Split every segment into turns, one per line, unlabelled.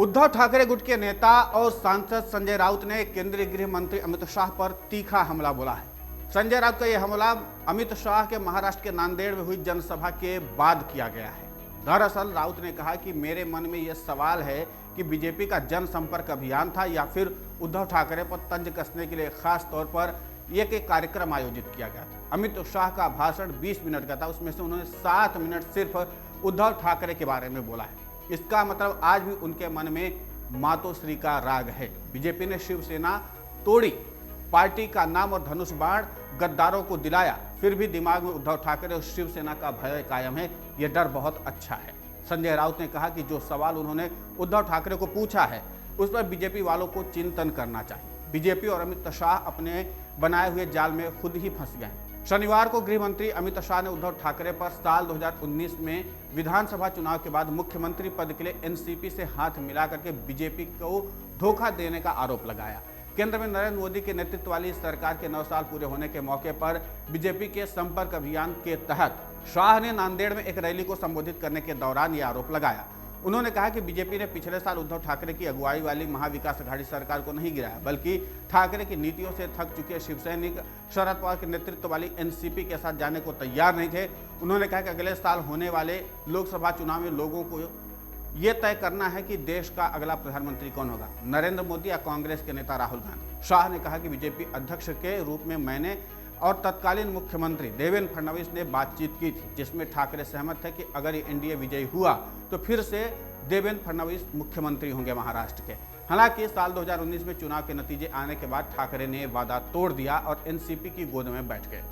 उद्धव ठाकरे गुट के नेता और सांसद संजय राउत ने केंद्रीय गृह मंत्री अमित शाह पर तीखा हमला बोला है। संजय राउत का यह हमला अमित शाह के महाराष्ट्र के नांदेड़ में हुई जनसभा के बाद किया गया है। दरअसल राउत ने कहा कि मेरे मन में यह सवाल है कि बीजेपी का जनसंपर्क अभियान था या फिर उद्धव ठाकरे पर तंज कसने के लिए खास तौर पर एक कार्यक्रम आयोजित किया गया था। अमित शाह का भाषण 20 मिनट का था, उसमें से उन्होंने 7 मिनट सिर्फ उद्धव ठाकरे के बारे में बोला है। इसका मतलब आज भी उनके मन में मातोश्री का राग है। बीजेपी ने शिवसेना तोड़ी, पार्टी का नाम और धनुष बाण गद्दारों को दिलाया, फिर भी दिमाग में उद्धव ठाकरे और शिवसेना का भय कायम है। यह डर बहुत अच्छा है। संजय राउत ने कहा कि जो सवाल उन्होंने उद्धव ठाकरे को पूछा है उस पर बीजेपी वालों को चिंतन करना चाहिए। बीजेपी और अमित शाह अपने बनाए हुए जाल में खुद ही फंस गए। शनिवार को गृह मंत्री अमित शाह ने उद्धव ठाकरे पर साल 2019 में विधानसभा चुनाव के बाद मुख्यमंत्री पद के लिए एनसीपी से हाथ मिलाकर के बीजेपी को धोखा देने का आरोप लगाया। केंद्र में नरेंद्र मोदी के नेतृत्व वाली सरकार के 9 साल पूरे होने के मौके पर बीजेपी के संपर्क अभियान के तहत शाह ने नांदेड़ में एक रैली को संबोधित करने के दौरान यह आरोप लगाया। उन्होंने कहा कि बीजेपी ने पिछले साल उद्धव ठाकरे की अगुवाई वाली महाविकास अघाड़ी सरकार को नहीं गिराया, बल्कि ठाकरे की नीतियों से थक चुके शिवसैनिक शरद पवार के नेतृत्व वाली एनसीपी के साथ जाने को तैयार नहीं थे। उन्होंने कहा कि अगले साल होने वाले लोकसभा चुनाव में लोगों को ये तय करना है कि देश का अगला प्रधानमंत्री कौन होगा, नरेंद्र मोदी या कांग्रेस के नेता राहुल गांधी। शाह ने कहा कि बीजेपी अध्यक्ष के रूप में मैंने और तत्कालीन मुख्यमंत्री देवेंद्र फडणवीस ने बातचीत की थी, जिसमें ठाकरे सहमत थे कि अगर ये एनडीए विजयी हुआ तो फिर से देवेंद्र फडणवीस मुख्यमंत्री होंगे महाराष्ट्र के। हालांकि साल 2019 में चुनाव के नतीजे आने के बाद ठाकरे ने वादा तोड़ दिया और एनसीपी की गोद में बैठ गए।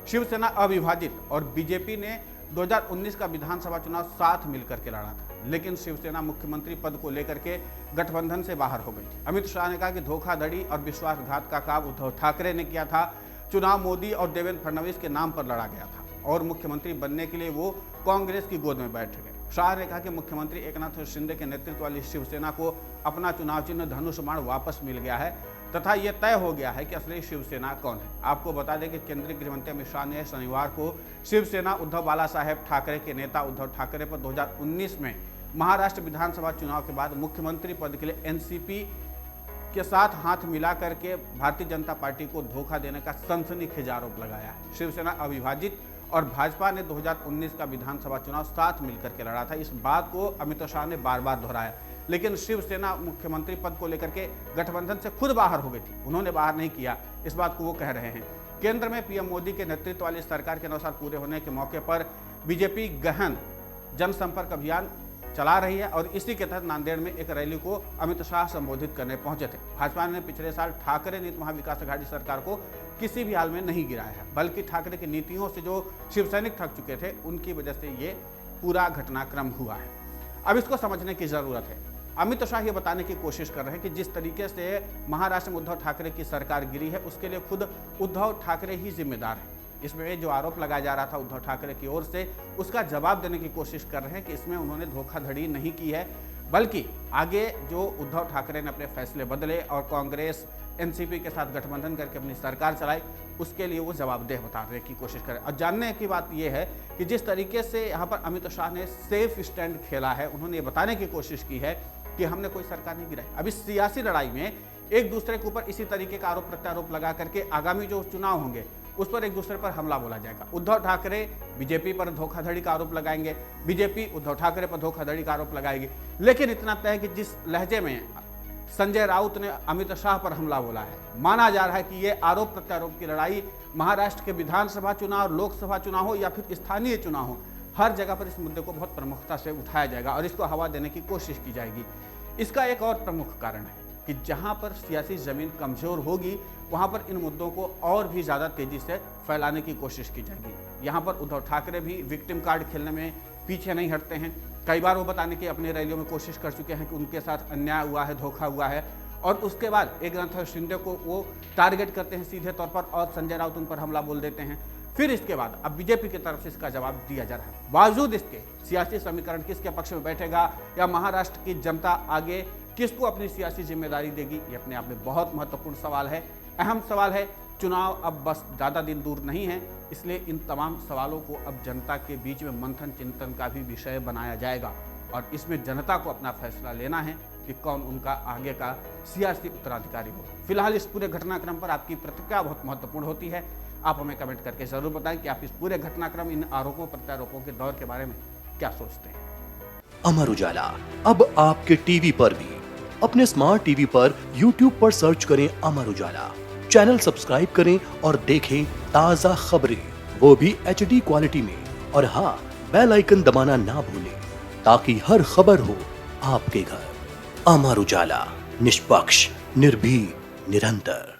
शिवसेना अविभाजित और बीजेपी ने 2019 का विधानसभा चुनाव साथ मिलकर के लड़ा था, लेकिन शिवसेना मुख्यमंत्री पद को लेकर के गठबंधन से बाहर हो गई थी। अमित शाह ने कहा कि धोखाधड़ी और विश्वासघात का काम उद्धव ठाकरे ने किया था। चुनाव मोदी और देवेंद्र फडणवीस के नाम पर लड़ा गया था और मुख्यमंत्री बनने के लिए वो कांग्रेस की गोद में बैठ गए। शाह ने कहा कि मुख्यमंत्री एकनाथ शिंदे के नेतृत्व वाली शिवसेना को अपना चुनाव चिन्ह धनुष बाण वापस मिल गया है तथा यह तय हो गया है कि असली शिवसेना कौन है। आपको बता दें कि केंद्रीय गृह मंत्री अमित शाह ने शनिवार को शिवसेना उद्धव बाला साहेब ठाकरे के नेता उद्धव ठाकरे पर 2019 में महाराष्ट्र विधानसभा चुनाव के बाद मुख्यमंत्री पद के लिए एनसीपी के साथ हाथ मिला करके भारतीय जनता पार्टी को धोखा देने का सनसनीखेज आरोप लगाया है। शिवसेना अविभाजित और भाजपा ने 2019 का विधानसभा चुनाव साथ मिलकर के लड़ा था। इस बात को अमित शाह ने बार बार दोहराया, लेकिन शिवसेना मुख्यमंत्री पद को लेकर के गठबंधन से खुद बाहर हो गई थी। उन्होंने बाहर नहीं किया, इस बात को वो कह रहे हैं। केंद्र में पीएम मोदी के नेतृत्व वाली सरकार के 9 साल पूरे होने के मौके पर बीजेपी गहन जनसंपर्क अभियान चला रही है और इसी के तहत नांदेड़ में एक रैली को अमित शाह संबोधित करने पहुंचे थे। भाजपा ने पिछले साल ठाकरे नीति महाविकास अघाड़ी सरकार को किसी भी हाल में नहीं गिराया है, बल्कि ठाकरे की नीतियों से जो शिवसैनिक थक चुके थे उनकी वजह से ये पूरा घटनाक्रम हुआ है। अब इसको समझने की जरूरत है। अमित शाह ये बताने की कोशिश कर रहे हैं कि जिस तरीके से महाराष्ट्र में उद्धव ठाकरे की सरकार गिरी है उसके लिए खुद उद्धव ठाकरे ही जिम्मेदार है। इसमें जो आरोप लगाया जा रहा था उद्धव ठाकरे की ओर से, उसका जवाब देने की कोशिश कर रहे हैं कि इसमें उन्होंने धोखाधड़ी नहीं की है, बल्कि आगे जो उद्धव ठाकरे ने अपने फैसले बदले और कांग्रेस एनसीपी के साथ गठबंधन करके अपनी सरकार चलाई, उसके लिए वो जवाबदेह बताने की कोशिश करें। और जानने की बात यह है कि जिस तरीके से यहाँ पर अमित शाह ने सेफ स्टैंड खेला है, उन्होंने ये बताने की कोशिश की है कि हमने कोई सरकार नहीं गिराई। अब इस सियासी लड़ाई में एक दूसरे के ऊपर इसी तरीके का आरोप प्रत्यारोप लगा करके आगामी जो चुनाव होंगे उस पर एक दूसरे पर हमला बोला जाएगा। उद्धव ठाकरे बीजेपी पर धोखाधड़ी का आरोप लगाएंगे, बीजेपी उद्धव ठाकरे पर धोखाधड़ी का आरोप लगाएगी। लेकिन इतना तय है कि जिस लहजे में संजय राउत ने अमित शाह पर हमला बोला है, माना जा रहा है कि ये आरोप प्रत्यारोप की लड़ाई महाराष्ट्र के विधानसभा चुनाव, लोकसभा चुनाव हो या फिर स्थानीय चुनाव हो, हर जगह पर इस मुद्दे को बहुत प्रमुखता से उठाया जाएगा और इसको हवा देने की कोशिश की जाएगी। इसका एक और प्रमुख कारण है कि जहां पर सियासी जमीन कमजोर होगी वहां पर इन मुद्दों को और भी ज़्यादा तेजी से फैलाने की कोशिश की जाएगी। यहाँ पर उद्धव ठाकरे भी विक्टिम कार्ड खेलने में पीछे नहीं हटते हैं। कई बार वो बताने की अपने रैलियों में कोशिश कर चुके हैं कि उनके साथ अन्याय हुआ है, धोखा हुआ है, और उसके बाद एकनाथ शिंदे को वो टारगेट करते हैं सीधे तौर पर और संजय राउत उन पर हमला बोल देते हैं। फिर इसके बाद अब बीजेपी की तरफ से इसका जवाब दिया जा रहा है। बावजूद इसके सियासी समीकरण किसके पक्ष में बैठेगा या महाराष्ट्र की जनता आगे किसको अपनी सियासी जिम्मेदारी देगी, ये अपने आप में बहुत महत्वपूर्ण सवाल है, अहम सवाल है। चुनाव अब बस ज़्यादा दिन दूर नहीं है, इसलिए इन तमाम सवालों को अब जनता के बीच में मंथन चिंतन का भी विषय बनाया जाएगा और इसमें जनता को अपना फैसला लेना है कि कौन उनका आगे का सियासी उत्तराधिकारी हो। फिलहाल इस पूरे घटनाक्रम पर आपकी प्रतिक्रिया बहुत महत्वपूर्ण होती है। आप हमें कमेंट करके जरूर बताएं कि आप इस पूरे घटनाक्रम, इन आरोपों प्रत्यारोपों के दौर के बारे में क्या सोचते हैं।
अमर उजाला अब आपके टीवी पर भी। अपने स्मार्ट टीवी पर YouTube पर सर्च करें अमर उजाला, चैनल सब्सक्राइब करें और देखें ताजा खबरें, वो भी HD क्वालिटी में। और हाँ, बेल आइकन दबाना ना भूलें ताकि हर खबर हो आपके घर। अमर उजाला, निष्पक्ष, निर्भीक, निरंतर।